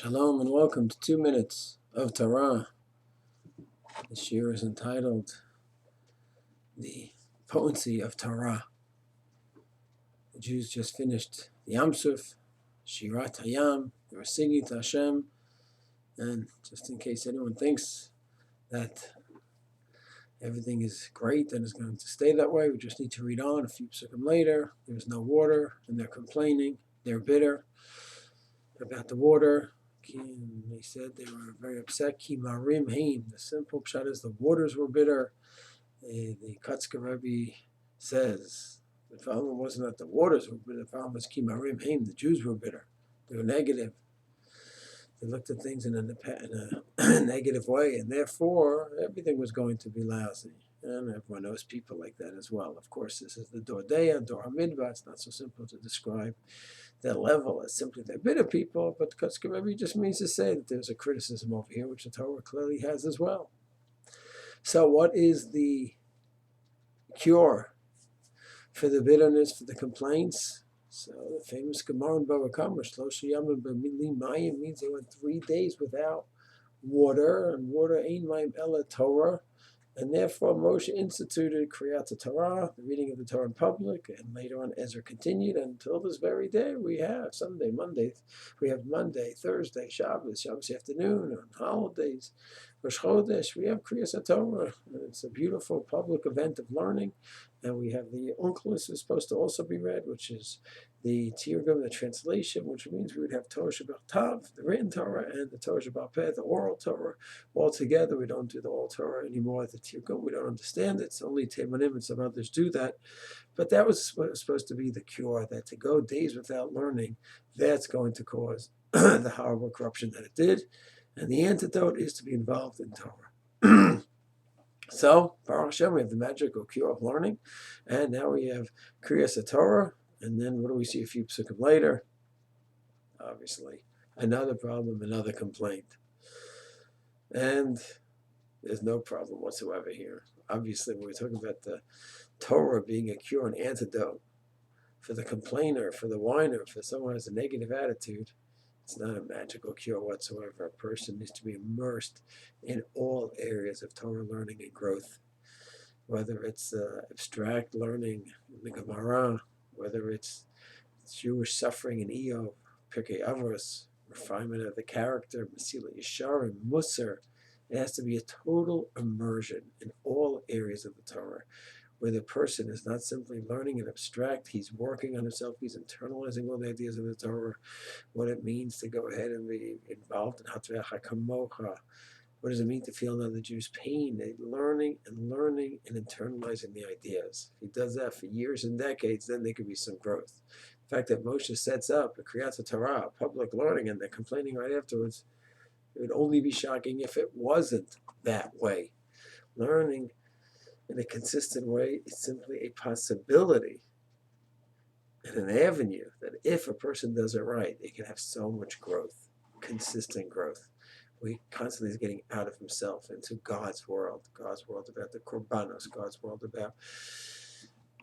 Shalom and welcome to 2 Minutes of Torah. This year is entitled The Potency of Torah. The Jews just finished the Yam Suf, Shirat Hayam. They were singing to Hashem. And just in case anyone thinks that everything is great and is going to stay that way, we just need to read on. A few psukim later, there's no water and they're complaining. They're bitter about the water. They said they were very upset. Ki marim haim. The simple pshat is the waters were bitter. The Kotzker Rebbe says the problem wasn't that the waters were bitter. The problem was ki marim haim. The Jews were bitter. They were negative. They looked at things in a negative way, and therefore everything was going to be lousy. And everyone knows people like that as well. Of course, this is the Dor Deya, Dor HaMidbar. It's not so simple to describe their level as simply they're bitter people, but Kotzker Rebbe just means to say that there's a criticism over here, which the Torah clearly has as well. So what is the cure for the bitterness, for the complaints? So the famous Gemara in Bava Kama, Shlosh Yamim B'mili Mayim, means they went 3 days without water, and water ain't Mayim Ela Torah. And therefore, Moshe instituted Kriyat Torah, the reading of the Torah in public, and later on Ezra continued until this very day. We have Sunday, Monday, we have Monday, Thursday, Shabbos afternoon, on holidays, Rosh Chodesh, we have Kriyat Torah. And it's a beautiful public event of learning. And we have the Onkelos is supposed to also be read, which is the Tirgum, the translation, which means we would have Torah Shabbat Tav, the written Torah, and the Torah Shabbat Peh, the oral Torah, all together. We don't do the oral Torah anymore, the Tirgum. We don't understand it. It's only Temanim and some others do that. But that was supposed to be the cure, that to go days without learning, that's going to cause the horrible corruption that it did. And the antidote is to be involved in Torah. So, Baruch Hashem, we have the magical cure of learning, and now we have Kriyas Torah, and then what do we see a few psukim later? Obviously, another problem, another complaint. And there's no problem whatsoever here. Obviously, when we're talking about the Torah being a cure and antidote for the complainer, for the whiner, for someone who has a negative attitude, it's not a magical cure whatsoever. A person needs to be immersed in all areas of Torah learning and growth, whether it's abstract learning in the Gemara, whether it's Jewish suffering in Eov, Pirkei Avos, refinement of the character, Mesilat Yesharim, Musar. It has to be a total immersion in all areas of the Torah, where the person is not simply learning an abstract, he's working on himself, he's internalizing all the ideas of the Torah, what it means to go ahead and be involved in Hatvecha Kamocha. What does it mean to feel another Jew's pain? Learning and internalizing the ideas. If he does that for years and decades, then there could be some growth. The fact that Moshe sets up a Kriyat Torah, public learning, and they're complaining right afterwards, it would only be shocking if it wasn't that way. Learning in a consistent way is simply a possibility and an avenue that if a person does it right, it can have so much growth, consistent growth. We constantly is getting out of himself into God's world about the Korbanos, God's world about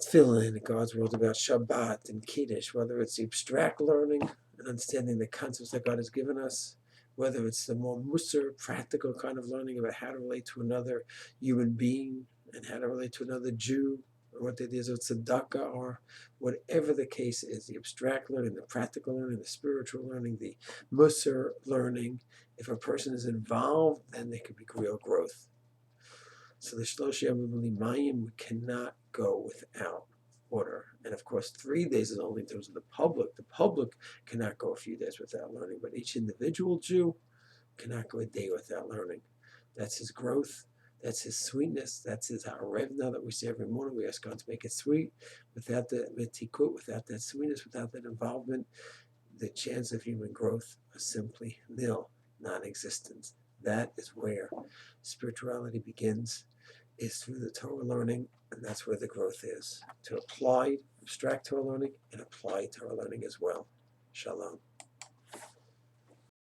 Tefillin, God's world about Shabbat and Kiddush, whether it's the abstract learning and understanding the concepts that God has given us, whether it's the more Musar, practical kind of learning about how to relate to another human being and how to relate to another Jew, or what the ideas of tzedakah are, whatever the case is, the abstract learning, the practical learning, the spiritual learning, the Musar learning. If a person is involved, then there could be real growth. So the Shlosh Yamim B'nai Mayim, we cannot go without water. And of course, 3 days is only in terms of the public. The public cannot go a few days without learning, but each individual Jew cannot go a day without learning. That's his growth. That's his sweetness. That's his harevna that we say every morning. We ask God to make it sweet. Without the metikut, without that sweetness, without that involvement, the chance of human growth is simply nil, non-existent. That is where spirituality begins, is through the Torah learning, and that's where the growth is. To apply abstract Torah learning and apply Torah learning as well. Shalom.